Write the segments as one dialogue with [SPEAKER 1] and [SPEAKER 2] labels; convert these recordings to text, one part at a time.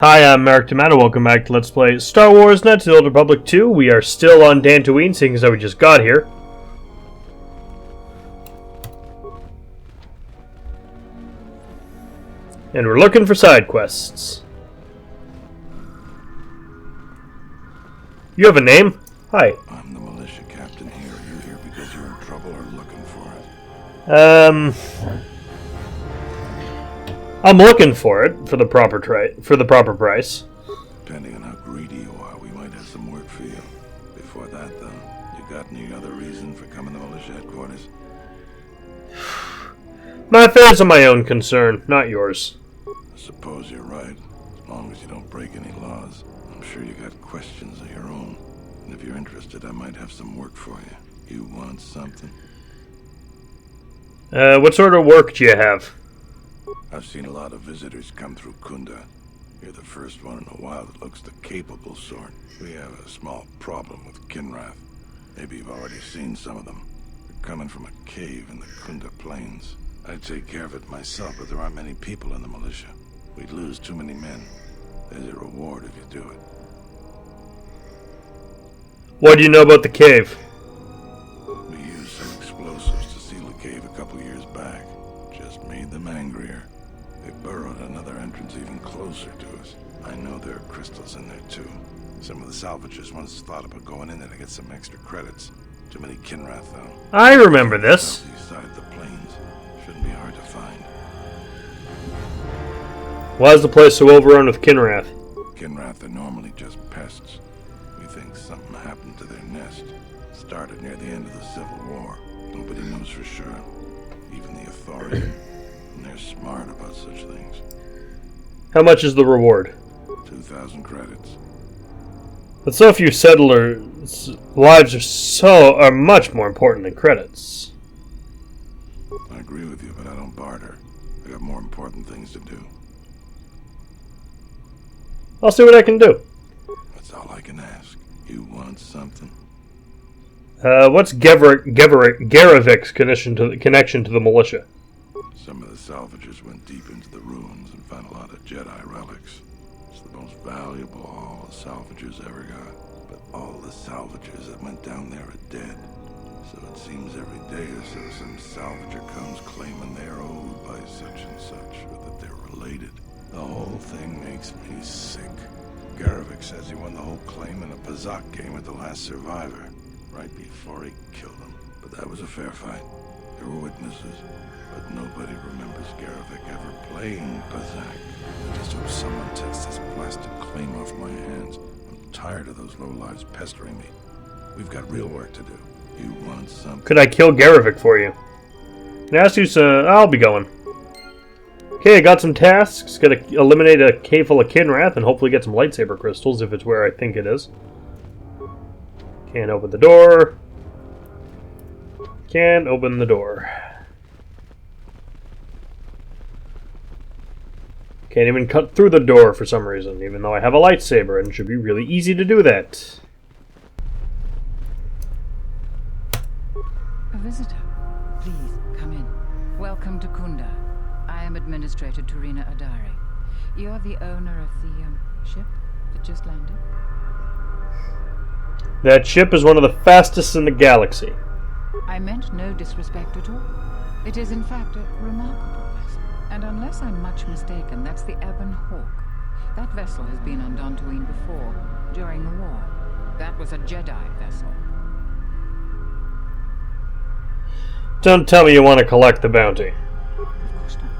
[SPEAKER 1] Hi, I'm Merrick Tomato. Welcome back to Let's Play Star Wars Knights of the Old Republic 2. We are still on Dantooine, seeing as how we just got here. And we're looking for side quests. You have a name? Hi.
[SPEAKER 2] I'm the militia captain here. Are you here because you're in trouble or looking for it?
[SPEAKER 1] I'm looking for it for the proper price.
[SPEAKER 2] Depending on how greedy you are, we might have some work for you. Before that, though, you got any other reason for coming to militia headquarters?
[SPEAKER 1] My affairs are my own concern, not yours.
[SPEAKER 2] I suppose you're right. As long as you don't break any laws. I'm sure you got questions of your own. And if you're interested, I might have some work for you. You want something?
[SPEAKER 1] What sort of work do you have?
[SPEAKER 2] I've seen a lot of visitors come through Kunda. You're the first one in a while that looks the capable sort. We have a small problem with Kinrath. Maybe you've already seen some of them. They're coming from a cave in the Kunda Plains. I'd take care of it myself, but there aren't many people in the militia. We'd lose too many men. There's a reward if you do it.
[SPEAKER 1] What do you know about the cave?
[SPEAKER 2] We used some explosives to seal the cave a couple years back. Just made them angrier. They burrowed another entrance even closer to us. I know there are crystals in there too. Some of the salvagers once thought about going in there to get some extra credits. Too many Kinrath though.
[SPEAKER 1] I remember this.
[SPEAKER 2] Southeast side of the plains. Shouldn't be hard to find.
[SPEAKER 1] Why is the place so overrun with Kinrath?
[SPEAKER 2] Kinrath are normally just pests. We think something happened to their nest. Started near the end of the Civil War. Nobody knows for sure. Even the authority. And they're smart about such things.
[SPEAKER 1] How much is the reward?
[SPEAKER 2] 2,000 credits.
[SPEAKER 1] But so few settlers' lives are much more important than credits.
[SPEAKER 2] I agree with you, but I don't barter. I got more important things to do.
[SPEAKER 1] I'll see what I can do.
[SPEAKER 2] That's all I can ask. You want something?
[SPEAKER 1] What's Garavik's connection to the militia?
[SPEAKER 2] Some of the salvagers went deep into the ruins and found a lot of Jedi relics. It's the most valuable all the salvagers ever got. But all the salvagers that went down there are dead. So it seems every day or so some salvager comes claiming they're owed by such and such, or that they're related. The whole thing makes me sick. Garavik says he won the whole claim in a Pazak game with the last survivor, right before he killed him. But that was a fair fight. There were witnesses, but nobody remembers Garavik ever playing Pazak. I just hope someone takes this blasted claim off my hands. I'm tired of those lowlives pestering me. We've got real work to do. You want something?
[SPEAKER 1] Could I kill Garavik for you? Nasus, I'll be going. Okay, I got some tasks. Gotta eliminate a cave full of Kinrath and hopefully get some lightsaber crystals if it's where I think it is. Can't open the door. Can't open the door. Can't even cut through the door for some reason, even though I have a lightsaber, and it should be really easy to do that.
[SPEAKER 3] A visitor. Please, come in. Welcome to Kunda. I am Administrator Turina Adari. You're the owner of the ship that just landed?
[SPEAKER 1] That ship is one of the fastest in the galaxy.
[SPEAKER 3] I meant no disrespect at all. It is in fact a remarkable vessel. And unless I'm much mistaken, that's the Ebon Hawk. That vessel has been on Dantooine before, during the war. That was a Jedi vessel.
[SPEAKER 1] Don't tell me you want to collect the bounty.
[SPEAKER 3] Of course not.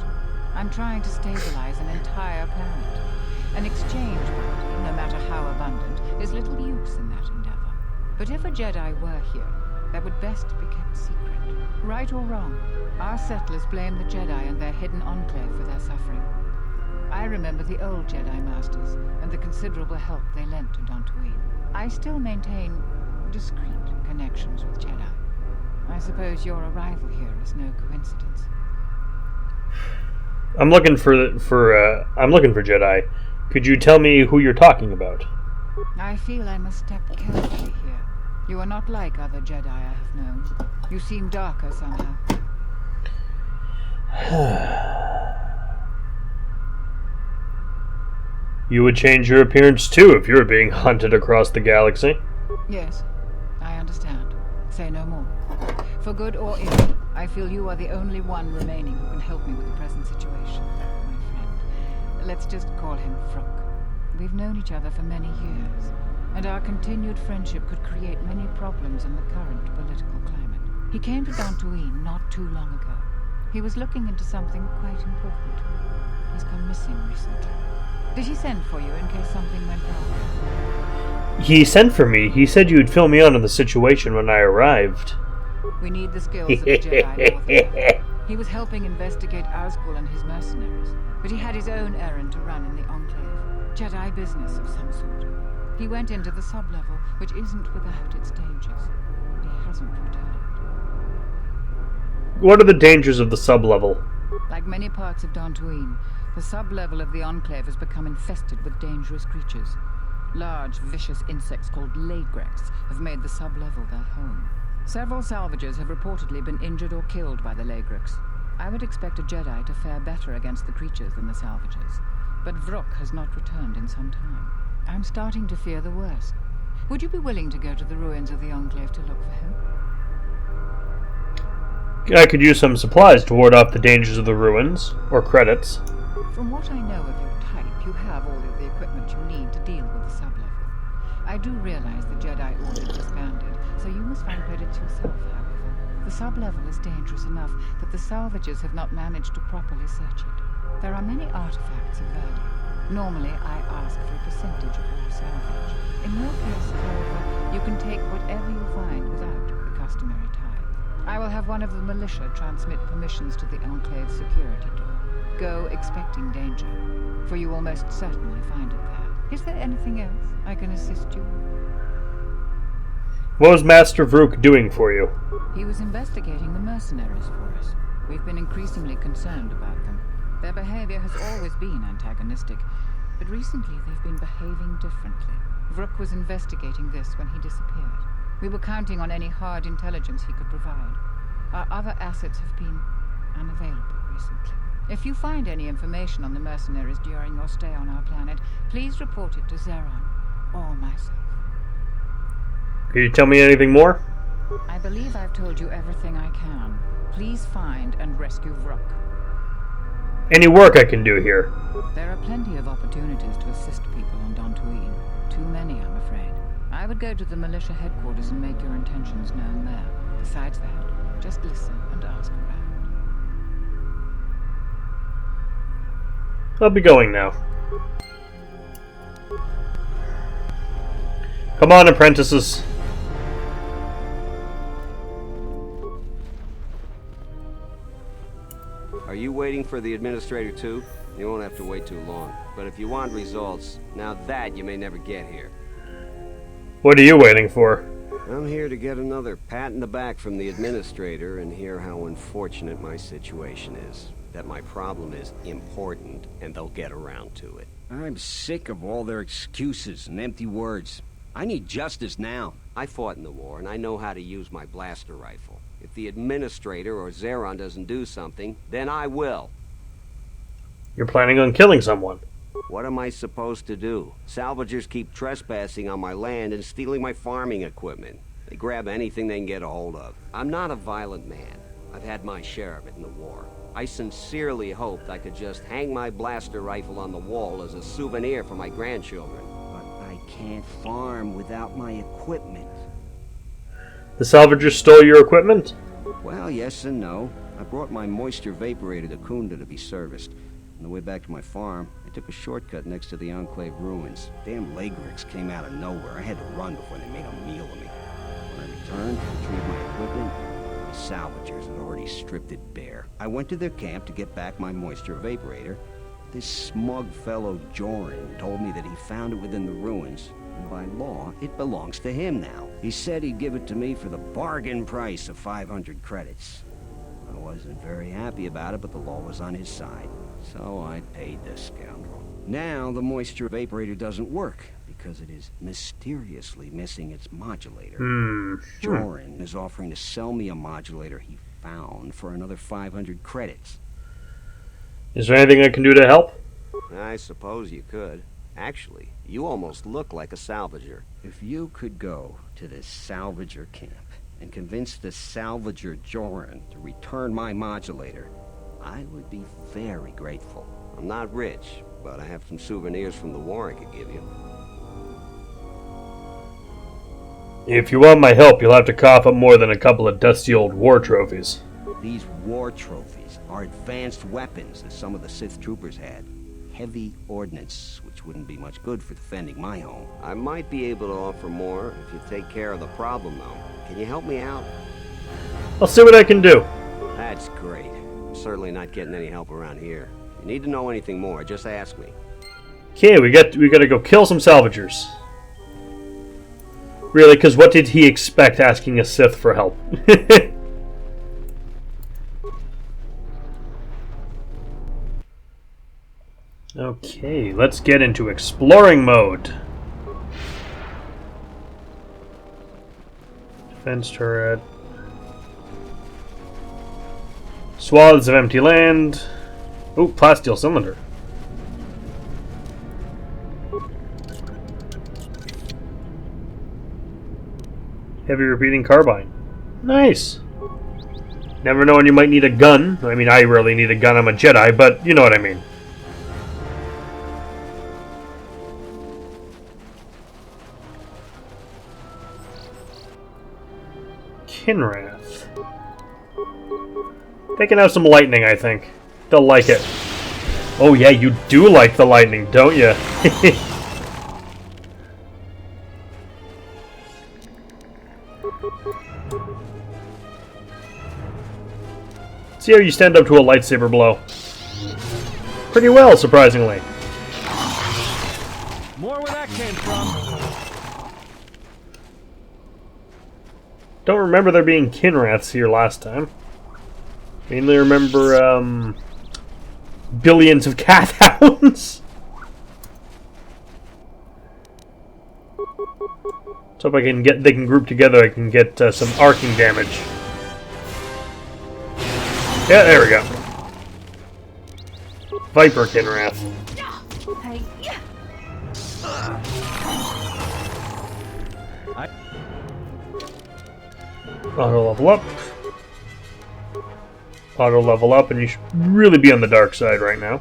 [SPEAKER 3] I'm trying to stabilize an entire planet. An exchange bounty, no matter how abundant, is little use in that endeavor. But if a Jedi were here, that would best be kept secret. Right or wrong, our settlers blame the Jedi and their hidden enclave for their suffering. I remember the old Jedi Masters and the considerable help they lent to Dantooine. I still maintain discreet connections with Jedi. I suppose your arrival here is no coincidence.
[SPEAKER 1] I'm looking for Jedi. Could you tell me who you're talking about?
[SPEAKER 3] I feel I must step carefully here. You are not like other Jedi I have known. You seem darker somehow.
[SPEAKER 1] You would change your appearance too if you were being hunted across the galaxy.
[SPEAKER 3] Yes, I understand. Say no more. For good or ill, I feel you are the only one remaining who can help me with the present situation, my friend. Let's just call him Vrook. We've known each other for many years, and our continued friendship could create many problems in the current political climate. He came to Dantooine not too long ago. He was looking into something quite important. He's gone missing recently. Did he send for you in case something went wrong?
[SPEAKER 1] He sent for me. He said you'd fill me in on the situation when I arrived.
[SPEAKER 3] We need the skills of a Jedi more than ever. He was helping investigate Asgul and his mercenaries, but he had his own errand to run in the Enclave. Jedi business of some sort. He went into the sub-level, which isn't without its dangers. He hasn't returned.
[SPEAKER 1] What are the dangers of the sub-level?
[SPEAKER 3] Like many parts of Dantooine, the sub-level of the Enclave has become infested with dangerous creatures. Large, vicious insects called Lagrex have made the sub-level their home. Several salvagers have reportedly been injured or killed by the Lagrex. I would expect a Jedi to fare better against the creatures than the salvagers. But Vrook has not returned in some time. I'm starting to fear the worst. Would you be willing to go to the ruins of the Enclave to look for him?
[SPEAKER 1] I could use some supplies to ward off the dangers of the ruins, or credits.
[SPEAKER 3] From what I know of your type, you have all of the equipment you need to deal with the sub-level. I do realize the Jedi Order disbanded, so you must find credits yourself, however. The sub-level is dangerous enough that the salvagers have not managed to properly search it. There are many artifacts of value. Normally, I ask for a percentage of all salvage. In your case, however, you can take whatever you find without the customary tithe. I will have one of the militia transmit permissions to the Enclave security door. Go expecting danger, for you will most certainly find it there. Is there anything else I can assist you with?
[SPEAKER 1] What was Master Vrook doing for you?
[SPEAKER 3] He was investigating the mercenaries for us. We've been increasingly concerned about them. Their behavior has always been antagonistic, but recently they've been behaving differently. Vrook was investigating this when he disappeared. We were counting on any hard intelligence he could provide. Our other assets have been unavailable recently. If you find any information on the mercenaries during your stay on our planet, please report it to Zeron or myself.
[SPEAKER 1] Can you tell me anything more?
[SPEAKER 3] I believe I've told you everything I can. Please find and rescue Vrook.
[SPEAKER 1] Any work I can do here?
[SPEAKER 3] There are plenty of opportunities to assist people on Dantooine. Too many, I'm afraid. I would go to the militia headquarters and make your intentions known there. Besides that, just listen and ask around.
[SPEAKER 1] I'll be going now. Come on, apprentices.
[SPEAKER 4] Are you waiting for the administrator too? You won't have to wait too long. But if you want results, now that you may never get here.
[SPEAKER 1] What are you waiting for?
[SPEAKER 4] I'm here to get another pat in the back from the administrator and hear how unfortunate my situation is. That my problem is important, and they'll get around to it.
[SPEAKER 5] I'm sick of all their excuses and empty words. I need justice now.
[SPEAKER 4] I fought in the war, and I know how to use my blaster rifle. If the administrator or Zeron doesn't do something, then I will.
[SPEAKER 1] You're planning on killing someone.
[SPEAKER 4] What am I supposed to do? Salvagers keep trespassing on my land and stealing my farming equipment. They grab anything they can get a hold of. I'm not a violent man. I've had my share of it in the war. I sincerely hoped I could just hang my blaster rifle on the wall as a souvenir for my grandchildren.
[SPEAKER 5] But I can't farm without my equipment.
[SPEAKER 1] The salvagers stole your equipment?
[SPEAKER 5] Well, yes and no. I brought my moisture vaporator to Kunda to be serviced. On the way back to my farm, I took a shortcut next to the Enclave ruins. Damn Lagrix came out of nowhere. I had to run before they made a meal of me. When I returned to retrieve my equipment, the salvagers had already stripped it bare. I went to their camp to get back my moisture vaporator. This smug fellow Joran told me that he found it within the ruins, and by law, it belongs to him now. He said he'd give it to me for the bargain price of 500 credits. I wasn't very happy about it, but the law was on his side, so I paid the scoundrel. Now the moisture evaporator doesn't work, because it is mysteriously missing its modulator. Joran is offering to sell me a modulator he found for another 500 credits.
[SPEAKER 1] Is there anything I can do to help?
[SPEAKER 4] I suppose you could. Actually, you almost look like a salvager.
[SPEAKER 5] If you could go to this salvager camp and convince the salvager Joran to return my modulator, I would be very grateful.
[SPEAKER 4] I'm not rich, but I have some souvenirs from the war I could give you.
[SPEAKER 1] If you want my help, you'll have to cough up more than a couple of dusty old war trophies.
[SPEAKER 5] These war trophies are advanced weapons that some of the Sith troopers had. Heavy ordnance, which wouldn't be much good for defending my home.
[SPEAKER 4] I might be able to offer more if you take care of the problem, though. Can you help me out?
[SPEAKER 1] I'll see what I can do.
[SPEAKER 4] That's great. I'm certainly not getting any help around here. If you need to know anything more, just ask me.
[SPEAKER 1] Okay, we gotta go kill some salvagers. Really, because what did he expect asking a Sith for help? Okay, let's get into exploring mode. Defense turret. Swaths of empty land. Oh, plasteel cylinder. Heavy repeating carbine. Nice. Never know when you might need a gun. I mean, I rarely need a gun. I'm a Jedi, but you know what I mean. Kinrath. They can have some lightning, I think. They'll like it. Oh yeah, you do like the lightning, don't you? See how you stand up to a lightsaber blow. Pretty well, surprisingly.
[SPEAKER 6] More where that came from.
[SPEAKER 1] Don't remember there being Kinraths here last time. Mainly remember, billions of cat hounds. So if they can group together, I can get some arcing damage. Yeah, there we go. Viper Kinrath. Auto level up. Auto level up, and you should really be on the dark side right now.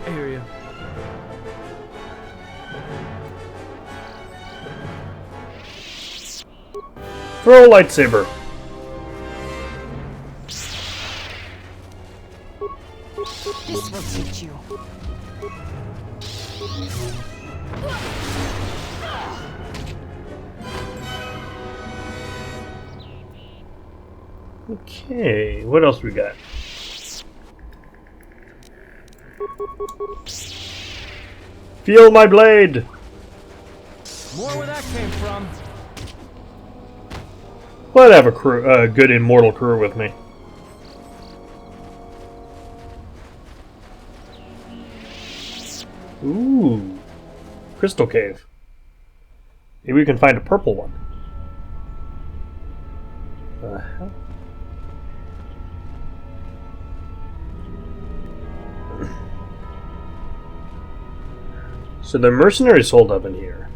[SPEAKER 6] I hear you.
[SPEAKER 1] Throw a lightsaber.
[SPEAKER 3] This will teach you.
[SPEAKER 1] Okay, what else we got? Feel my blade!
[SPEAKER 6] More where that came from.
[SPEAKER 1] Well, I'd have a crew, good immortal crew with me. Ooh, crystal cave. Maybe we can find a purple one. Hell? So the mercenaries hold up in here.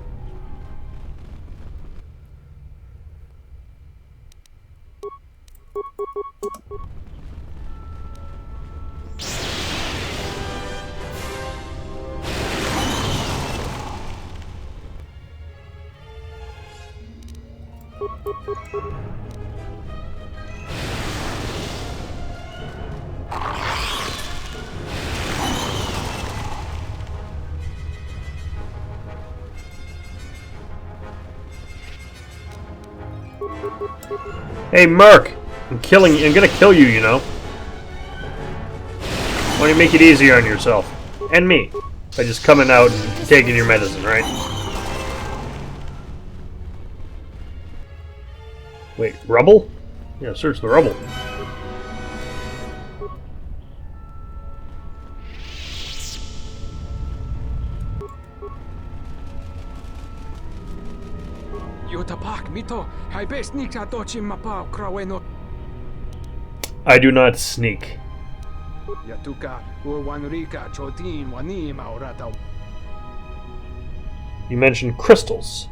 [SPEAKER 1] Hey, Merc! I'm gonna kill you, you know. Why don't you make it easier on yourself? And me. By just coming out and taking your medicine, right? Wait, rubble? Yeah, search the rubble. I do not sneak. You mentioned crystals.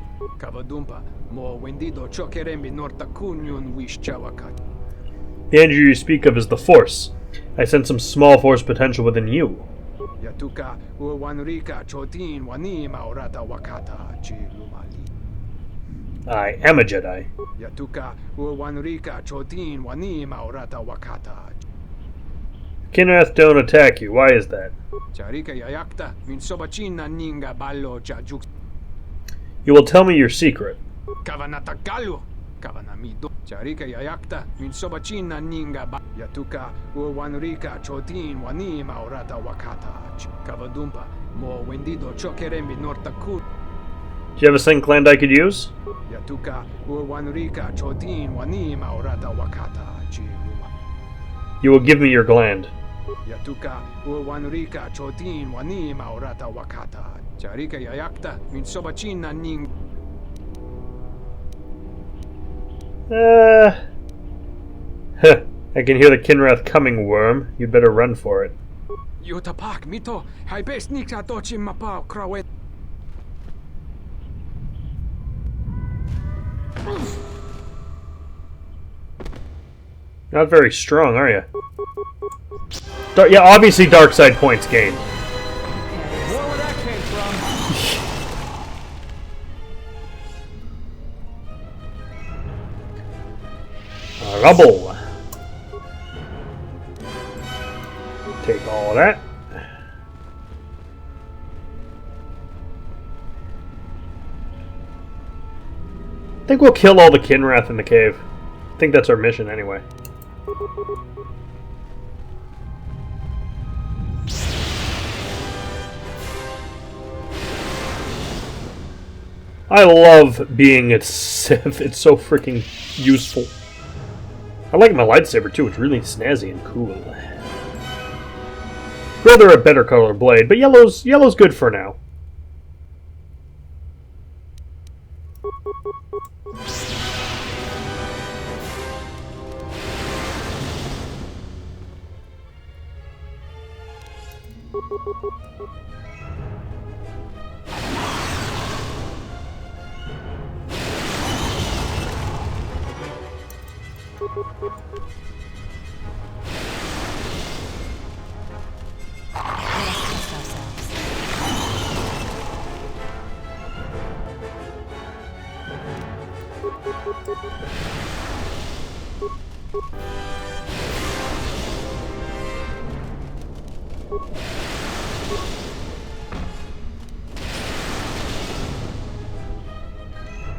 [SPEAKER 1] The energy you speak of is the Force. I sense some small Force potential within you. I am a Jedi. Kinrath don't attack you. Why is that? You will tell me your secret. Do you have a second gland I could use? You will give me your gland. I can hear the Kinrath coming, worm. You'd better run for it. Not very strong, are you? Yeah, obviously dark side points gained.
[SPEAKER 6] More where that came from.
[SPEAKER 1] Rubble. Take all of that. I think we'll kill all the Kinrath in the cave. I think that's our mission anyway. I love being a Sith. It's so freaking useful. I like my lightsaber too. It's really snazzy and cool. Rather a better color blade, but yellow's good for now.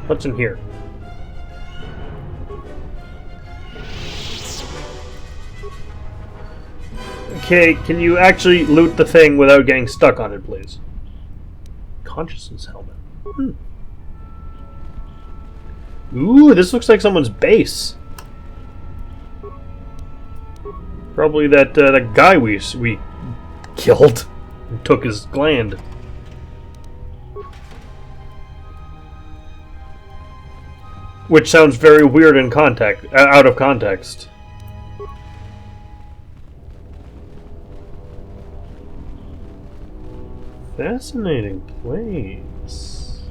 [SPEAKER 1] What's in here? Okay, can you actually loot the thing without getting stuck on it, please? Consciousness helmet. Ooh, this looks like someone's base. Probably that guy we killed and took his gland. Which sounds very weird in out of context. Fascinating place.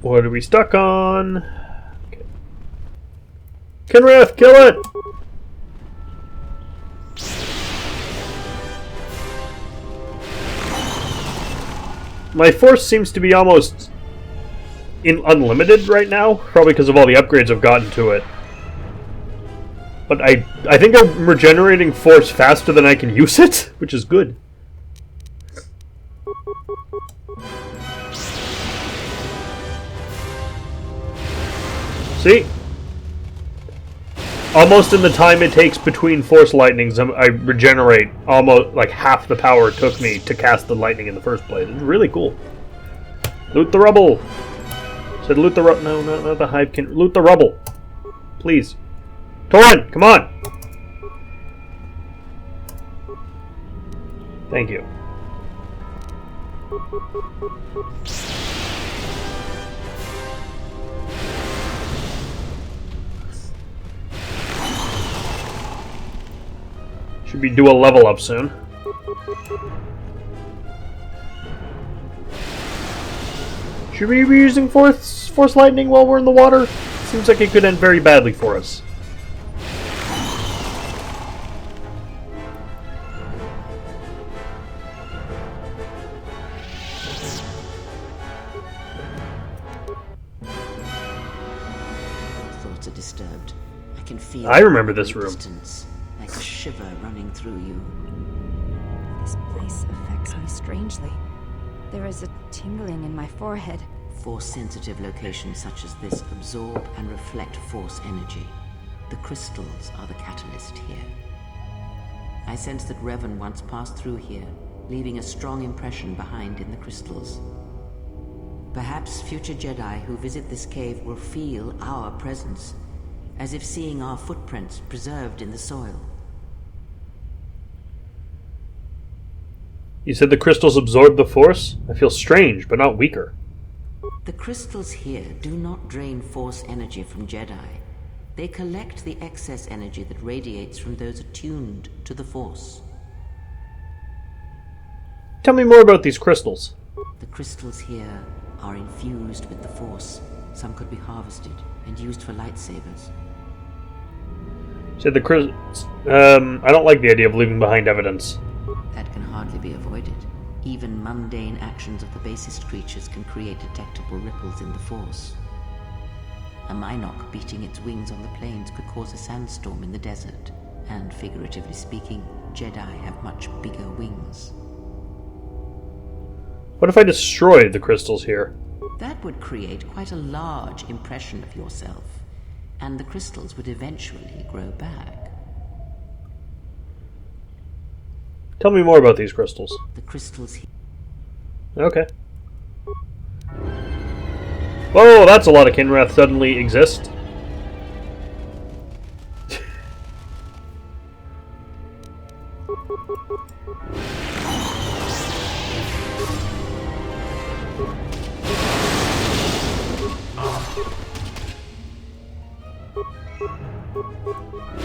[SPEAKER 1] What are we stuck on? Okay. Kinrath, kill it! My force seems to be almost unlimited right now, probably because of all the upgrades I've gotten to it. But I think I'm regenerating force faster than I can use it, which is good. See? Almost in the time it takes between force lightnings, I regenerate almost like half the power it took me to cast the lightning in the first place. It's really cool. Loot the rubble! Said loot the rubble. No, not the hive. Loot the rubble. Please. Torrent, come on! Thank you. Should be do a level up soon. Should we be using force lightning while we're in the water? Seems like it could end very badly for us.
[SPEAKER 7] Thoughts are disturbed. I can feel
[SPEAKER 1] I remember this room.
[SPEAKER 7] distance, like a shiver running through you.
[SPEAKER 8] This place affects me strangely. There is a tingling in my forehead.
[SPEAKER 7] Force-sensitive locations such as this absorb and reflect force energy. The crystals are the catalyst here. I sense that Revan once passed through here, leaving a strong impression behind in the crystals. Perhaps future Jedi who visit this cave will feel our presence, as if seeing our footprints preserved in the soil.
[SPEAKER 1] You said the crystals absorb the force? I feel strange, but not weaker.
[SPEAKER 7] The crystals here do not drain force energy from Jedi. They collect the excess energy that radiates from those attuned to the force.
[SPEAKER 1] Tell me more about these crystals.
[SPEAKER 7] The crystals here are infused with the force. Some could be harvested and used for lightsabers.
[SPEAKER 1] Said the I don't like the idea of leaving behind evidence.
[SPEAKER 7] That can hardly be avoided. Even mundane actions of the basest creatures can create detectable ripples in the force. A Mynock beating its wings on the plains could cause a sandstorm in the desert, and figuratively speaking, Jedi have much bigger wings.
[SPEAKER 1] What if I destroy the crystals here?
[SPEAKER 7] That would create quite a large impression of yourself, and the crystals would eventually grow back.
[SPEAKER 1] Tell me more about these crystals.
[SPEAKER 7] The crystals
[SPEAKER 1] Okay. Whoa, that's a lot of Kinrath suddenly exist.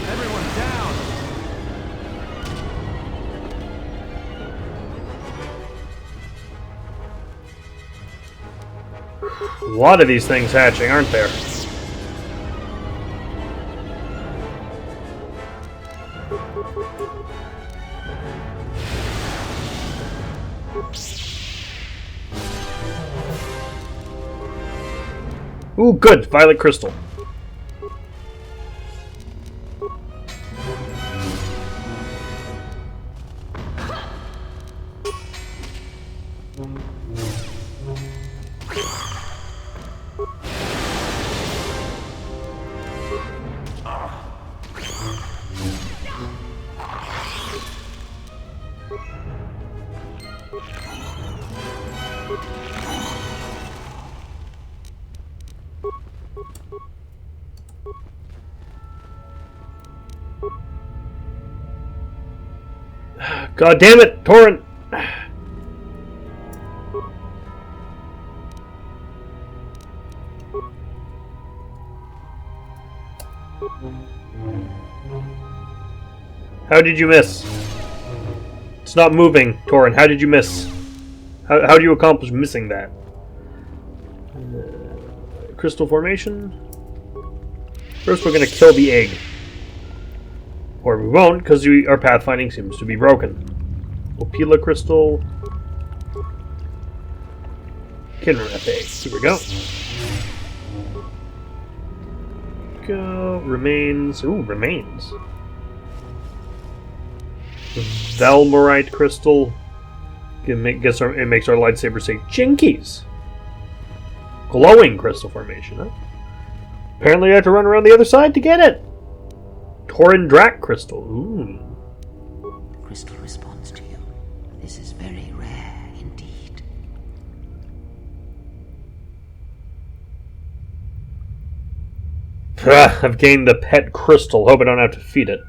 [SPEAKER 6] Everyone down!
[SPEAKER 1] A lot of these things hatching, aren't there? Ooh, good! Violet crystal. God damn it, Torrent! How did you miss? It's not moving, Torrent. How did you miss? How do you accomplish missing that? Crystal formation? First we're going to kill the egg. Or we won't, because our pathfinding seems to be broken. Opila crystal. Kinrath egg. Here we go. Go. Remains. Ooh, remains. Velmarite crystal. It makes our lightsaber say Jinkies. Glowing crystal formation, huh? Apparently I have to run around the other side to get it. Torin Drac crystal. Ooh.
[SPEAKER 7] The crystal responds to you. This is very rare indeed.
[SPEAKER 1] I've gained the pet crystal. Hope I don't have to feed it.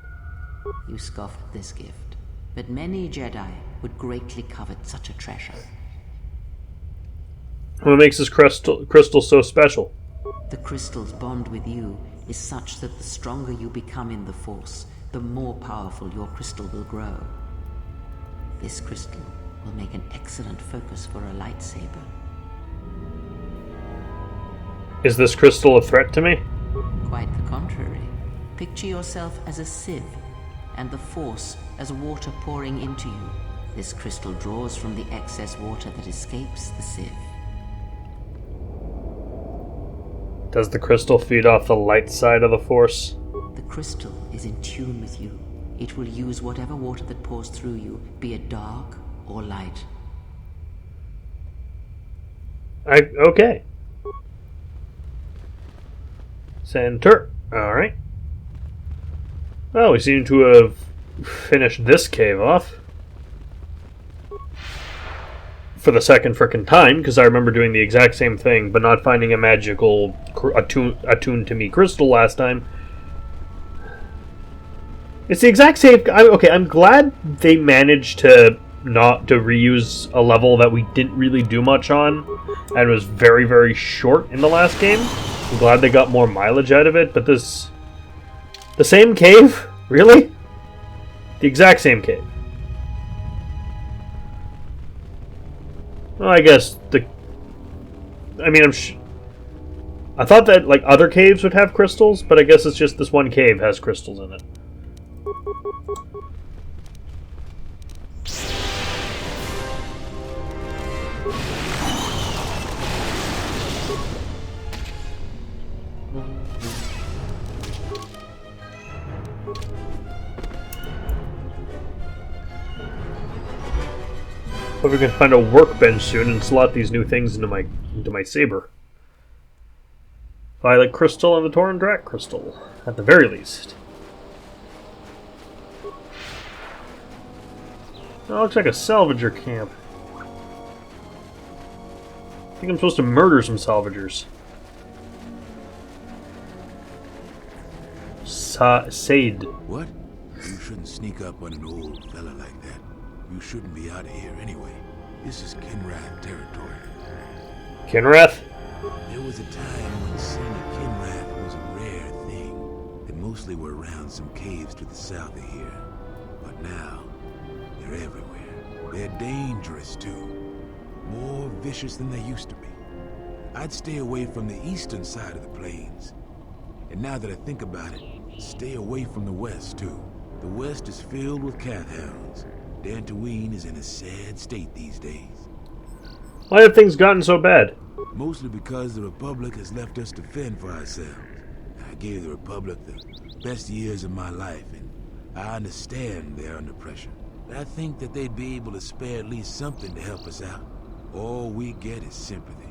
[SPEAKER 7] You scoffed at this gift, but many Jedi would greatly covet such a treasure.
[SPEAKER 1] What makes this crystal so special?
[SPEAKER 7] The crystal's bond with you is such that the stronger you become in the Force, the more powerful your crystal will grow. This crystal will make an excellent focus for a lightsaber.
[SPEAKER 1] Is this crystal a threat to me?
[SPEAKER 7] Quite the contrary. Picture yourself as a sieve, and the Force as water pouring into you. This crystal draws from the excess water that escapes the sieve.
[SPEAKER 1] Does the crystal feed off the light side of the Force?
[SPEAKER 7] The crystal is in tune with you. It will use whatever water that pours through you, be it dark or light.
[SPEAKER 1] Okay. Center. Alright. Well, we seem to have finished this cave off. For the second frickin' time, because I remember doing the exact same thing, but not finding a magical attuned to me crystal last time. It's the exact same. Okay, I'm glad they managed to not to reuse a level that we didn't really do much on, and was very, very short in the last game. I'm glad they got more mileage out of it, but this... The same cave? Really? The exact same cave. Well, I guess the... I mean, I thought that, like, other caves would have crystals, but I guess it's just this one cave has crystals in it. Hope we can find a workbench soon and slot these new things into my saber. Violet crystal and the Tauren Drak crystal, at the very least. That looks like a salvager camp. I think I'm supposed to murder some salvagers. Said.
[SPEAKER 9] What? You shouldn't sneak up on an old fella like that. You shouldn't be out of here anyway. This is Kinrath territory.
[SPEAKER 1] Kinrath?
[SPEAKER 9] There was a time when seeing a Kinrath was a rare thing. They mostly were around some caves to the south of here. But now, they're everywhere. They're dangerous too. More vicious than they used to be. I'd stay away from the eastern side of the plains. And now that I think about it, stay away from the west too. The west is filled with Cath hounds. Dantooine is in a sad state these days.
[SPEAKER 1] Why have things gotten so bad?
[SPEAKER 9] Mostly because the Republic has left us to fend for ourselves. I gave the Republic the best years of my life, and I understand they're under pressure. But I think that they'd be able to spare at least something to help us out. All we get is sympathy.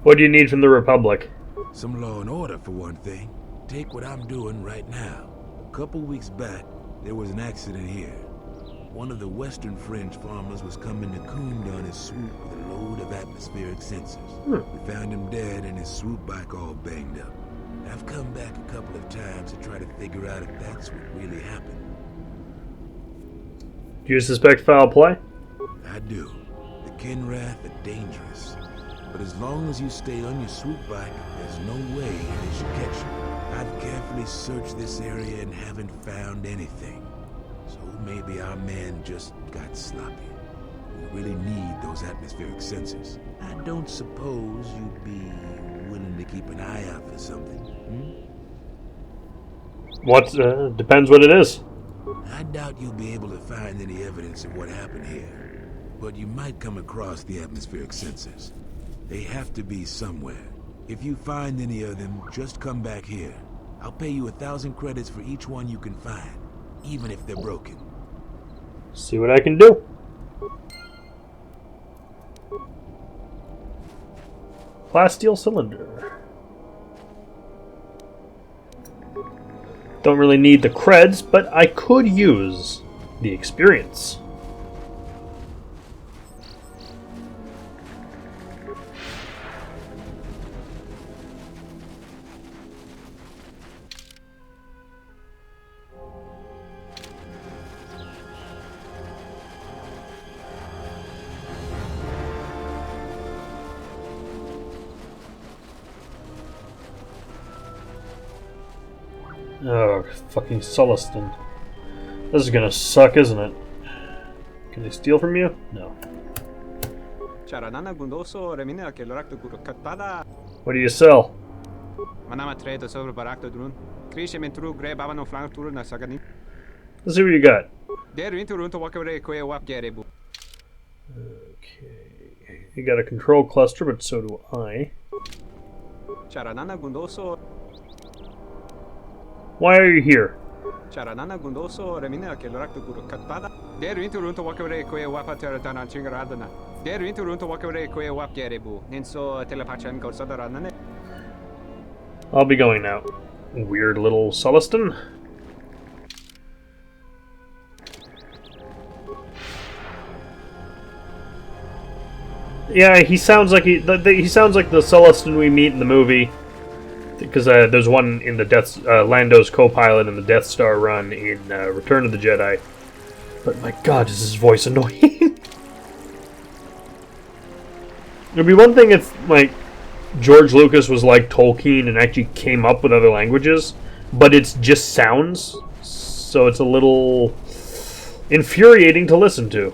[SPEAKER 1] What do you need from the Republic?
[SPEAKER 9] Some law and order, for one thing. Take what I'm doing right now. A couple weeks back, there was an accident here. One of the western fringe farmers was coming to Kunda on his swoop with a load of atmospheric sensors. We found him dead and his swoop bike all banged up. I've come back a couple of times to try to figure out if that's what really happened.
[SPEAKER 1] Do you suspect foul play?
[SPEAKER 9] I do. The Kinrath are dangerous. But as long as you stay on your swoop bike, there's no way they should catch you. I've carefully searched this area and haven't found anything. So maybe our man just got sloppy. We really need those atmospheric sensors. I don't suppose you'd be willing to keep an eye out for something,
[SPEAKER 1] Depends what it is.
[SPEAKER 9] I doubt you'll be able to find any evidence of what happened here. But you might come across the atmospheric sensors. They have to be somewhere. If you find any of them, just come back here. I'll pay you 1,000 credits for each one you can find, even if they're broken.
[SPEAKER 1] See what I can do. Plasteel cylinder. Don't really need the creds, but I could use the experience. Oh, fucking Sullustan. This is gonna suck, isn't it? Can they steal from you? No. What do you sell? Let's see what you got. Okay. You got a control cluster, but so do I. Why are you here? I'll be going now. Weird little Sullustan. Yeah, he sounds like he sounds like the Sullustan we meet in the movie. Because there's one in the Lando's co-pilot in the Death Star run in Return of the Jedi. But my God, is his voice annoying? It'd be one thing if like George Lucas was like Tolkien and actually came up with other languages, but it's just sounds, so it's a little infuriating to listen to.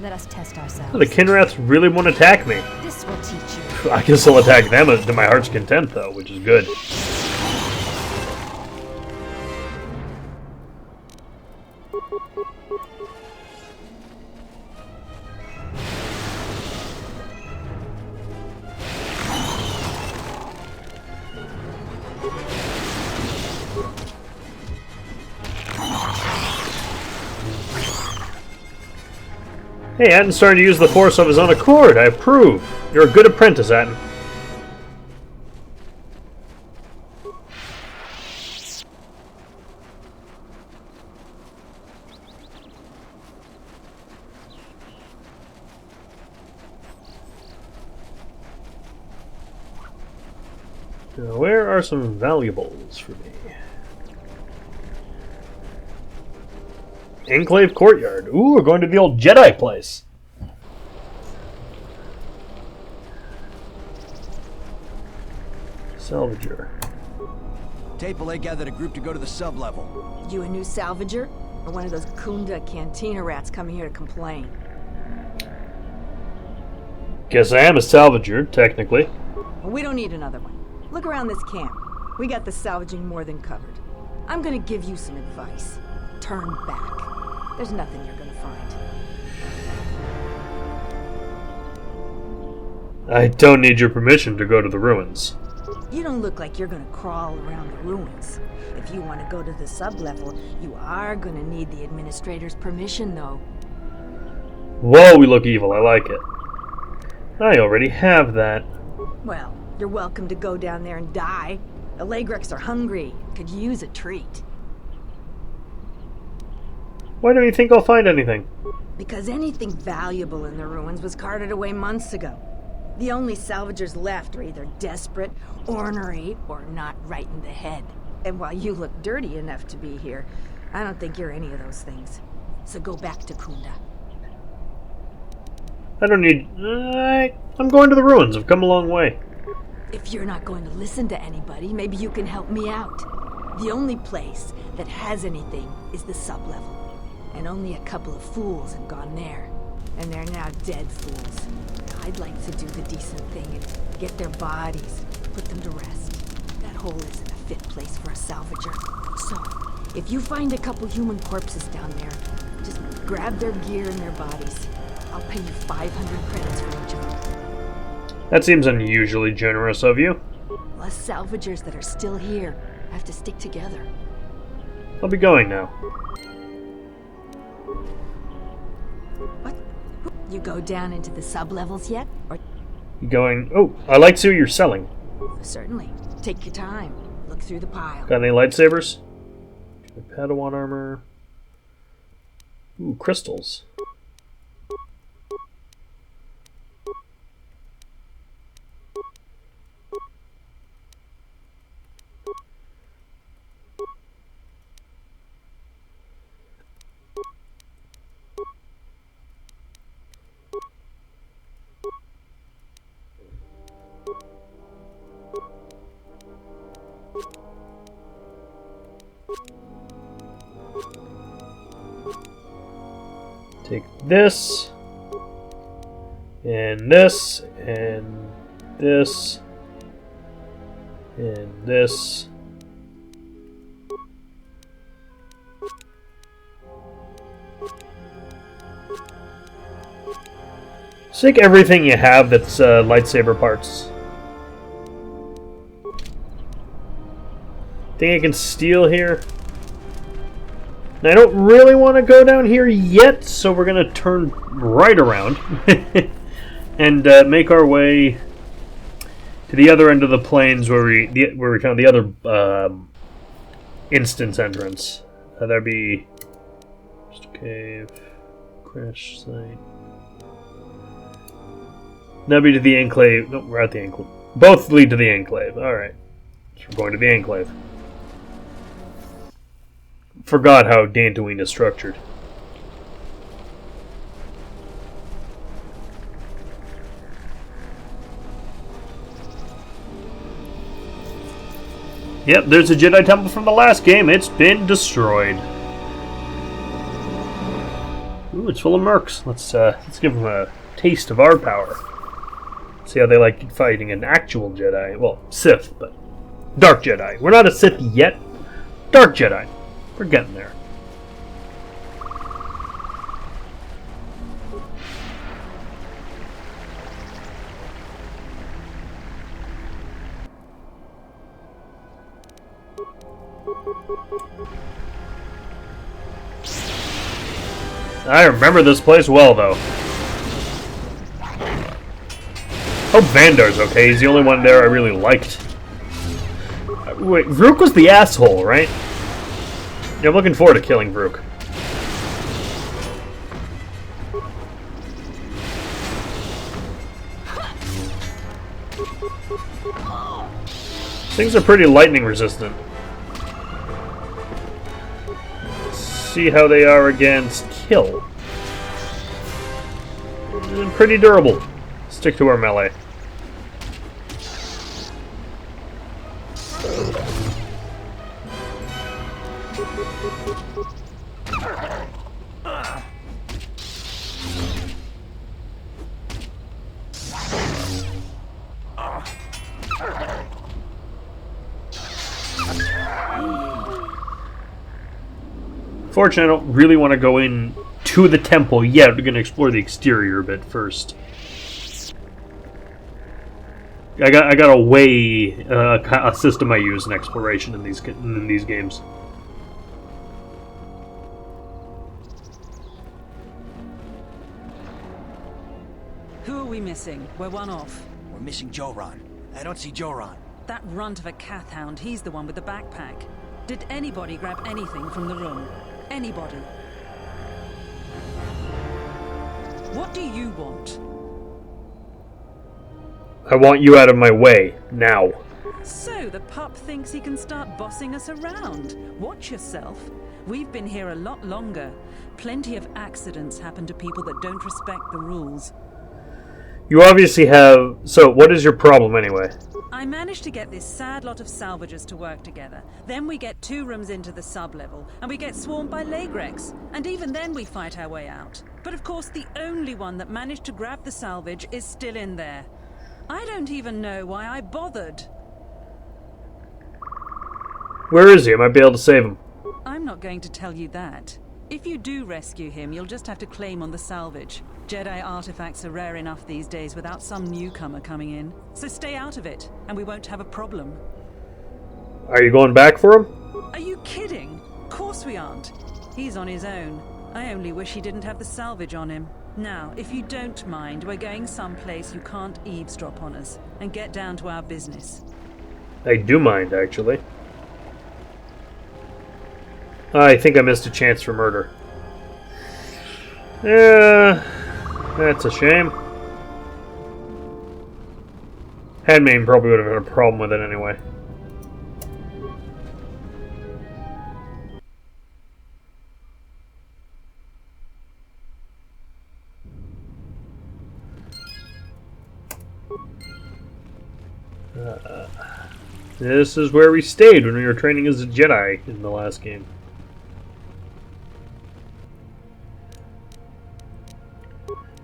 [SPEAKER 8] Let us test ourselves.
[SPEAKER 1] The Kinraths really won't attack me.
[SPEAKER 8] This will teach you.
[SPEAKER 1] I guess I'll attack them to my heart's content, though, which is good. Hey, Atten's starting to use the Force of his own accord. I approve. You're a good apprentice, Atten. Now, where are some valuables for me? Enclave Courtyard. Ooh, we're going to the old Jedi place. Salvager.
[SPEAKER 10] Tapele gathered a group to go to the sub-level.
[SPEAKER 11] You a new salvager? Or one of those Kunda cantina rats coming here to complain?
[SPEAKER 1] Guess I am a salvager, technically.
[SPEAKER 11] Well, we don't need another one. Look around this camp. We got the salvaging more than covered. I'm gonna give you some advice. Turn back. There's nothing you're gonna find.
[SPEAKER 1] I don't need your permission to go to the ruins.
[SPEAKER 11] You don't look like you're gonna crawl around the ruins. If you want to go to the sub-level, you are gonna need the administrator's permission, though.
[SPEAKER 1] Whoa, we look evil. I like it. I already have that.
[SPEAKER 11] Well, you're welcome to go down there and die. The Lagreks are hungry. Could use a treat.
[SPEAKER 1] Why don't you think I'll find anything?
[SPEAKER 11] Because anything valuable in the ruins was carted away months ago. The only salvagers left are either desperate, ornery, or not right in the head. And while you look dirty enough to be here, I don't think you're any of those things. So go back to Kunda.
[SPEAKER 1] I don't need... I'm going to the ruins. I've come a long way.
[SPEAKER 11] If you're not going to listen to anybody, maybe you can help me out. The only place that has anything is the sub-level. And only a couple of fools have gone there. And they're now dead fools. I'd like to do the decent thing and get their bodies, put them to rest. That hole isn't a fit place for a salvager. So, if you find a couple human corpses down there, just grab their gear and their bodies. I'll pay you 500 credits for each of them.
[SPEAKER 1] That seems unusually generous of you.
[SPEAKER 11] Us salvagers that are still here have to stick together.
[SPEAKER 1] I'll be going now.
[SPEAKER 11] What? You go down into the sub-levels yet? Or
[SPEAKER 1] You going... Oh, I like to see what you're selling.
[SPEAKER 11] certainly. Take your time. Look through the pile.
[SPEAKER 1] Got any lightsabers? Padawan armor. Ooh, crystals. Take this, and this, and this, and this. Just take everything you have that's lightsaber parts. Think I can steal here? Now, I don't really want to go down here yet, so we're going to turn right around and make our way to the other end of the plains where we found the other instance entrance. That'd be just a cave, crash site. That'd be to the Enclave. No, we're at the Enclave. Both lead to the Enclave. Alright. So we're going to the Enclave. Forgot how Dantooine is structured. Yep, there's a Jedi Temple from the last game. It's been destroyed. Ooh, it's full of mercs. Let's give them a taste of our power. See how they like fighting an actual Jedi. Well, Sith, but Dark Jedi. We're not a Sith yet. Dark Jedi. We're getting there. I remember this place well, though. Hope Vandar's okay. He's the only one there I really liked. Wait, Vrook was the asshole, right? Yeah, I'm looking forward to killing Vrook. Things are pretty lightning resistant. See how they are against kill. Pretty durable. Stick to our melee. Fortunately, I don't really want to go in to the temple yet. We're going to explore the exterior a bit first. I got a way, a system I use in exploration in these games.
[SPEAKER 12] Who are we missing? We're one off.
[SPEAKER 10] We're missing Joran. I don't see Joran.
[SPEAKER 12] That runt of a Cath hound, he's the one with the backpack. Did anybody grab anything from the room? Anybody? What do you want?
[SPEAKER 1] I want you out of my way, now.
[SPEAKER 12] So the pup thinks he can start bossing us around. Watch yourself. We've been here a lot longer. Plenty of accidents happen to people that don't respect the rules.
[SPEAKER 1] You obviously have... So, what is your problem anyway?
[SPEAKER 12] I managed to get this sad lot of salvagers to work together. Then we get 2 rooms into the sub-level, and we get swarmed by Lagrex. And even then we fight our way out. But of course the only one that managed to grab the salvage is still in there. I don't even know why I bothered.
[SPEAKER 1] Where is he? I might be able to save him.
[SPEAKER 12] I'm not going to tell you that. If you do rescue him, you'll just have to claim on the salvage. Jedi artifacts are rare enough these days without some newcomer coming in. So stay out of it, and we won't have a problem.
[SPEAKER 1] Are you going back for him?
[SPEAKER 12] Are you kidding? Of course we aren't. He's on his own. I only wish he didn't have the salvage on him. Now, if you don't mind, we're going someplace you can't eavesdrop on us, and get down to our business.
[SPEAKER 1] I do mind, actually. I think I missed a chance for murder. Yeah, that's a shame. Headmain probably would have had a problem with it anyway. This is where we stayed when we were training as a Jedi in the last game.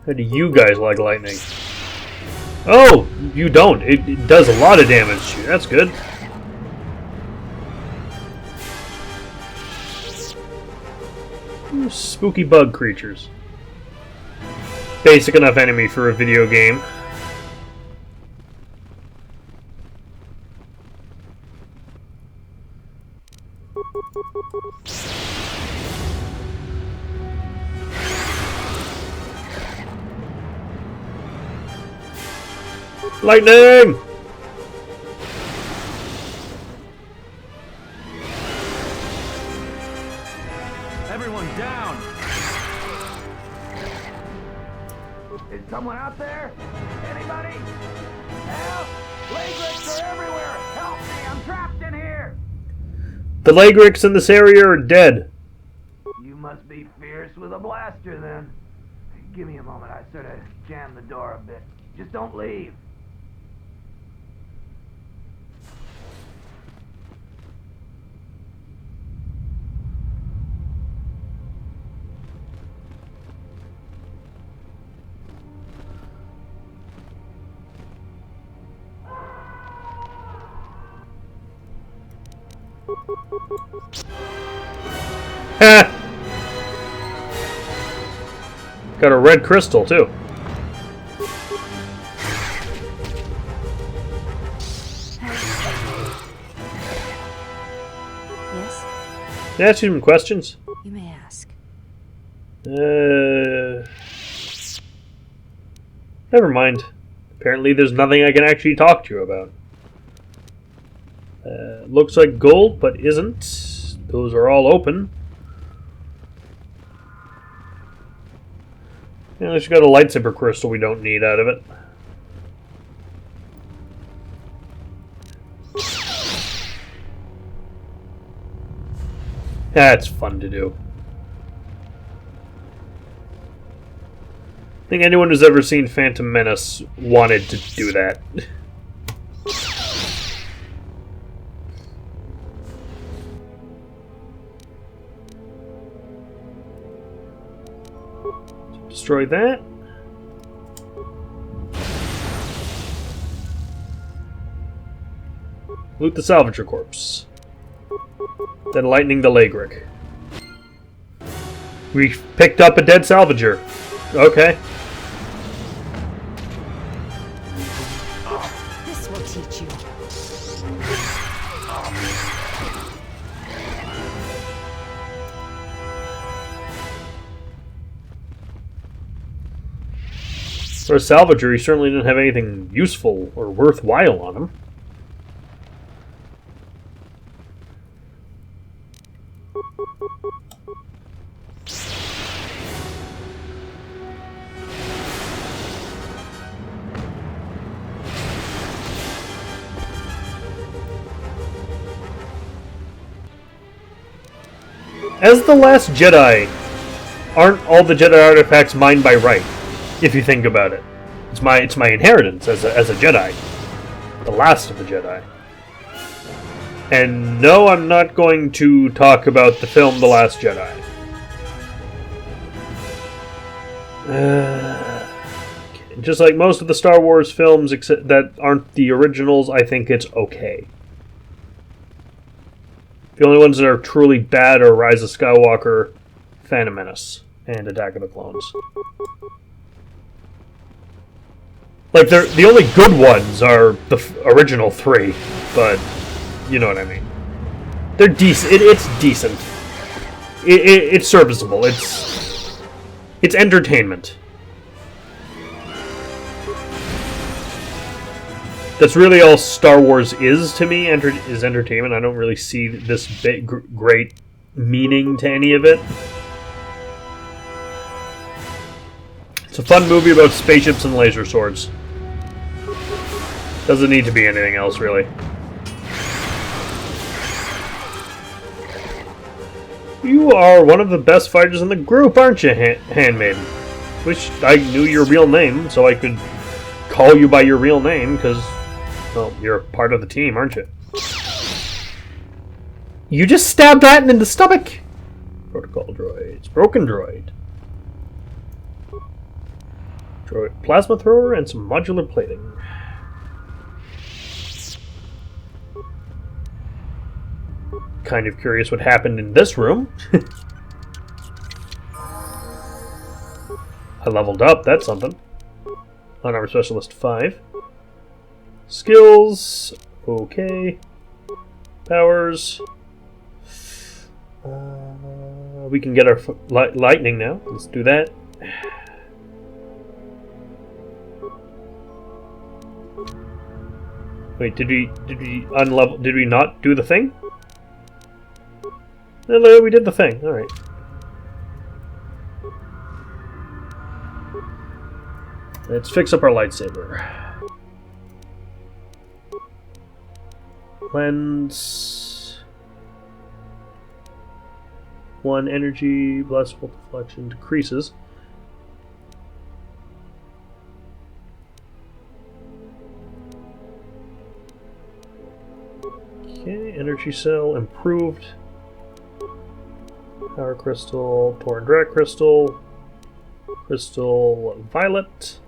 [SPEAKER 1] How do you guys like lightning? Oh, you don't. It does a lot of damage to you. That's good. Ooh, spooky bug creatures. Basic enough enemy for a video game. Lightning!
[SPEAKER 6] Everyone down!
[SPEAKER 10] Is someone out there? Anybody? Help! Lagrix are everywhere! Help me! I'm trapped in here!
[SPEAKER 1] The Lagrix in this area are dead.
[SPEAKER 10] You must be fierce with a blaster, then. Give me a moment. I sort of jammed the door a bit. Just don't leave.
[SPEAKER 1] Ha! Got a red crystal, too.
[SPEAKER 8] Yes?
[SPEAKER 1] Can I ask you some questions?
[SPEAKER 8] You may ask.
[SPEAKER 1] Never mind. Apparently there's nothing I can actually talk to you about. Looks like gold, but isn't. Those are all open. Yeah, at least got a lightsaber crystal we don't need out of it. That's fun to do. I think anyone who's ever seen Phantom Menace wanted to do that. Destroy that. Loot the salvager corpse. Then lightning the Lagric. We picked up a dead salvager. Okay.
[SPEAKER 8] This will teach you.
[SPEAKER 1] For a salvager, he certainly didn't have anything useful or worthwhile on him. As the Last Jedi, aren't all the Jedi artifacts mine by right? If you think about it, it's my inheritance as a Jedi, the last of the Jedi. And no, I'm not going to talk about the film The Last Jedi. Just like most of the Star Wars films except that aren't the originals, I think it's okay. The only ones that are truly bad are Rise of Skywalker, Phantom Menace, and Attack of the Clones. Like, the only good ones are the original three, but you know what I mean. They're decent. It's decent. It's serviceable. It's entertainment. That's really all Star Wars is to me, is entertainment. I don't really see this big, great meaning to any of it. It's a fun movie about spaceships and laser swords. Doesn't need to be anything else, really. You are one of the best fighters in the group, aren't you, Handmaiden? Wish I knew your real name, so I could call you by your real name, because, well, you're part of the team, aren't you? You just stabbed that in the stomach! Protocol droids. Broken droid. Droid plasma thrower and some modular plating. Kind of curious what happened in this room. I leveled up, that's something. On Armor Specialist 5. Skills. Okay. Powers. We can get our lightning now. Let's do that. Wait, did we unlevel? Did we not do the thing? No, we did the thing. All right. Let's fix up our lightsaber. Lens. 1 energy, blessable deflection decreases. Okay, energy cell improved. Power crystal, Torin Drag crystal, crystal violet,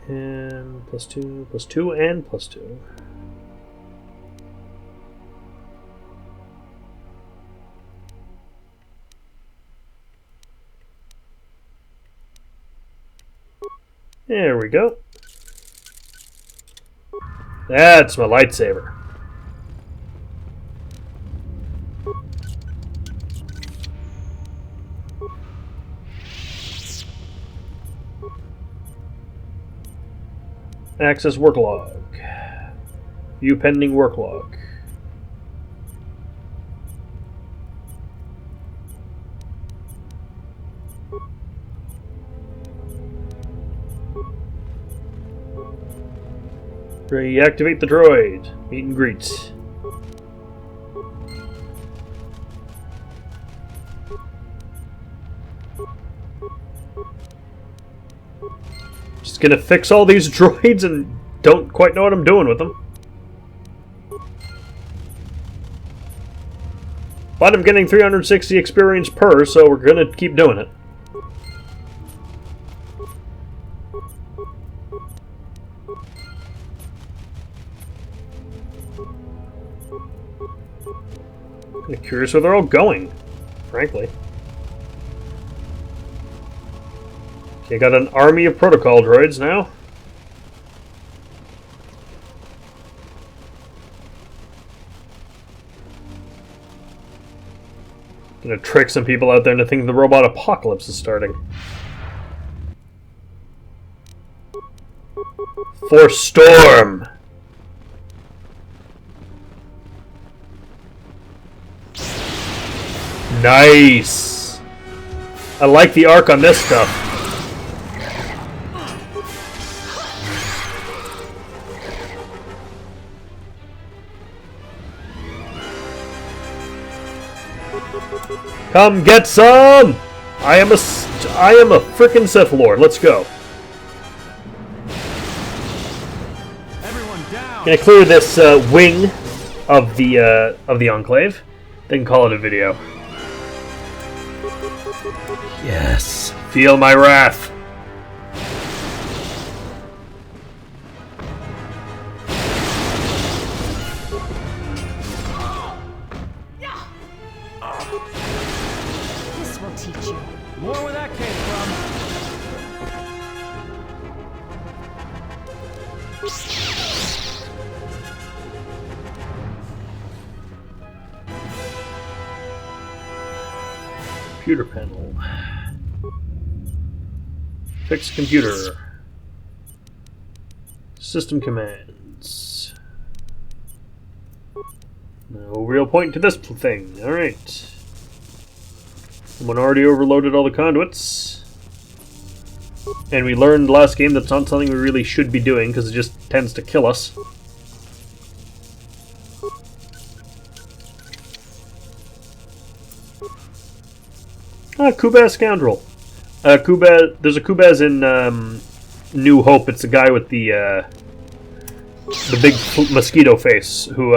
[SPEAKER 1] and +2, and +2. There we go. That's my lightsaber. Access work log. View pending work log. Reactivate the droid. Meet and greet. Just gonna fix all these droids and don't quite know what I'm doing with them. But I'm getting 360 experience per, so we're gonna keep doing it. I'm curious where they're all going, frankly. Okay, got an army of protocol droids now. Gonna trick some people out there into thinking the robot apocalypse is starting. For Storm! Nice! I like the arc on this stuff. Come get some! I am a frickin' Sith Lord. Let's go.
[SPEAKER 6] Everyone down.
[SPEAKER 1] Gonna clear this wing of the Enclave. Then call it a video. Yes. Feel my wrath.
[SPEAKER 11] This will teach you.
[SPEAKER 6] More where that came
[SPEAKER 1] Computer panel. Fix computer. System commands. No real point to this thing. Alright. Someone already overloaded all the conduits. And we learned last game that's not something we really should be doing because it just tends to kill us. Ah, Kubaz Scoundrel. There's a Kubaz in New Hope. It's the guy with the big mosquito face who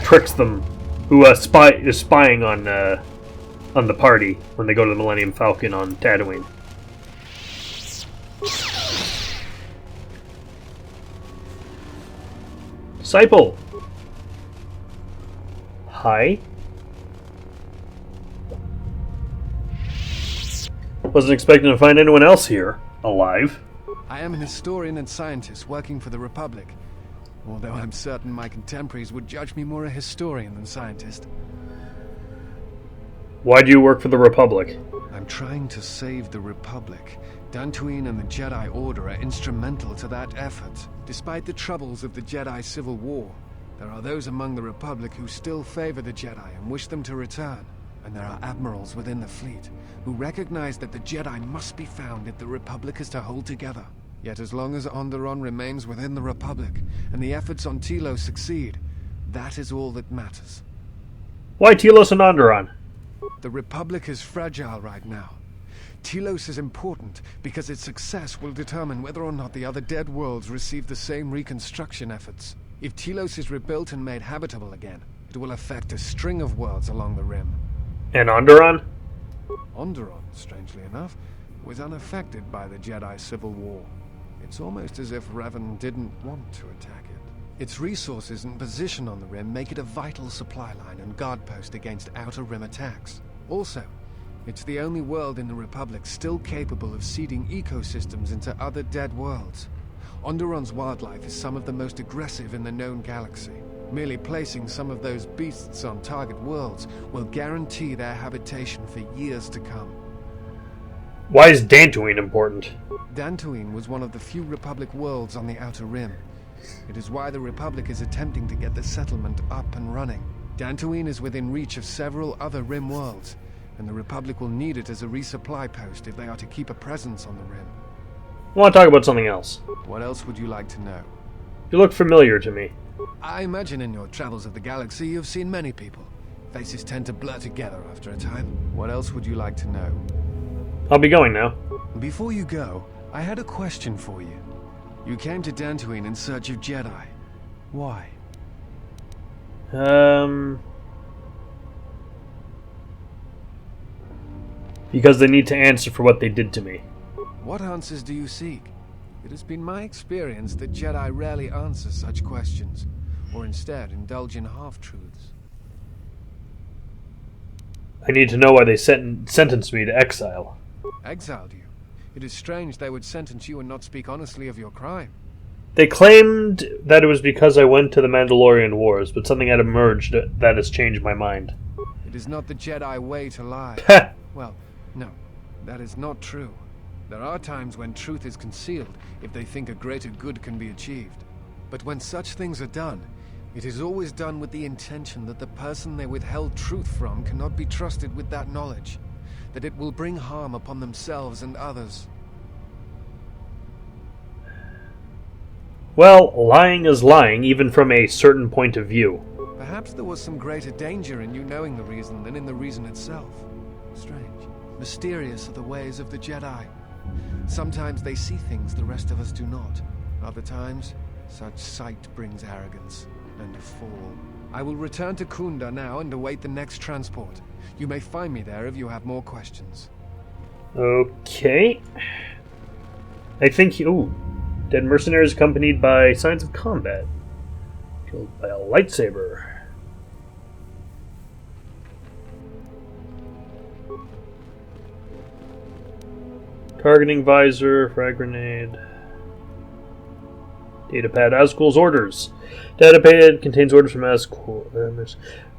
[SPEAKER 1] tricks them, who is spying on the party when they go to the Millennium Falcon on Tatooine. Disciple! Hi? Wasn't expecting to find anyone else here, alive.
[SPEAKER 13] I am an historian and scientist working for the Republic, although I'm certain my contemporaries would judge me more a historian than scientist.
[SPEAKER 1] Why do you work for the Republic?
[SPEAKER 13] I'm trying to save the Republic. Dantooine and the Jedi Order are instrumental to that effort. Despite the troubles of the Jedi Civil War, there are those among the Republic who still favor the Jedi and wish them to return. And there are admirals within the fleet who recognize that the Jedi must be found if the Republic is to hold together. Yet as long as Onderon remains within the Republic and the efforts on Telos succeed, that is all that matters.
[SPEAKER 1] Why Telos and Onderon?
[SPEAKER 13] The Republic is fragile right now. Telos is important because its success will determine whether or not the other dead worlds receive the same reconstruction efforts. If Telos is rebuilt and made habitable again, it will affect a string of worlds along the Rim.
[SPEAKER 1] And Onderon?
[SPEAKER 13] Onderon, strangely enough, was unaffected by the Jedi Civil War. It's almost as if Revan didn't want to attack it. Its resources and position on the Rim make it a vital supply line and guard post against Outer Rim attacks. Also, it's the only world in the Republic still capable of seeding ecosystems into other dead worlds. Onderon's wildlife is some of the most aggressive in the known galaxy. Merely placing some of those beasts on target worlds will guarantee their habitation for years to come.
[SPEAKER 1] Why is Dantooine important?
[SPEAKER 13] Dantooine was one of the few Republic worlds on the Outer Rim. It is why the Republic is attempting to get the settlement up and running. Dantooine is within reach of several other Rim worlds, and the Republic will need it as a resupply post if they are to keep a presence on the Rim.
[SPEAKER 1] I want to talk about something else.
[SPEAKER 13] What else would you like to know?
[SPEAKER 1] You look familiar to me.
[SPEAKER 13] I imagine in your travels of the galaxy you've seen many people. Faces tend to blur together after a time. What else would you like to know?
[SPEAKER 1] I'll be going now.
[SPEAKER 13] Before you go, I had a question for you. You came to Dantooine in search of Jedi. Why?
[SPEAKER 1] Because they need to answer for what they did to me.
[SPEAKER 13] What answers do you seek? It has been my experience that Jedi rarely answer such questions, or instead indulge in half-truths.
[SPEAKER 1] I need to know why they sentenced me to exile.
[SPEAKER 13] Exiled you? It is strange they would sentence you and not speak honestly of your crime.
[SPEAKER 1] They claimed that it was because I went to the Mandalorian Wars, but something had emerged that has changed my mind.
[SPEAKER 13] It is not the Jedi way to lie. Well, no, that is not true. There are times when truth is concealed if they think a greater good can be achieved. But when such things are done, it is always done with the intention that the person they withheld truth from cannot be trusted with that knowledge, that it will bring harm upon themselves and others.
[SPEAKER 1] Well, lying is lying, even from a certain point of view.
[SPEAKER 13] Perhaps there was some greater danger in you knowing the reason than in the reason itself. Strange. Mysterious are the ways of the Jedi. Sometimes they see things the rest of us do not. Other times, such sight brings arrogance and a fall. I will return to Kunda now and await the next transport. You may find me there if you have more questions.
[SPEAKER 1] Okay. I think ooh. Dead mercenaries accompanied by signs of combat. Killed by a lightsaber. Targeting visor, frag grenade. Datapad, Askul's orders. Datapad contains orders from Askul.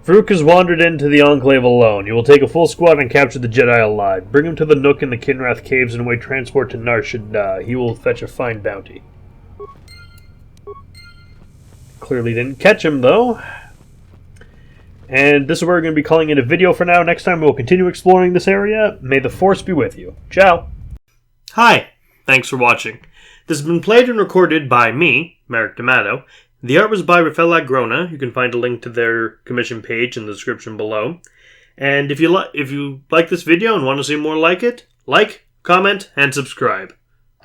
[SPEAKER 1] Farouk has wandered into the Enclave alone. You will take a full squad and capture the Jedi alive. Bring him to the Nook in the Kinrath Caves and await transport to Nar Shaddaa. He will fetch a fine bounty. Clearly didn't catch him, though. And this is where we're going to be calling it a video for now. Next time we'll continue exploring this area. May the Force be with you. Ciao! Hi! Thanks for watching. This has been played and recorded by me, Merrick D'Amato. The art was by Rafael Agrona. You can find a link to their commission page in the description below. And if you like this video and want to see more like it, like, comment, and subscribe.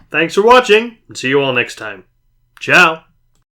[SPEAKER 1] Thanks for watching, and see you all next time. Ciao!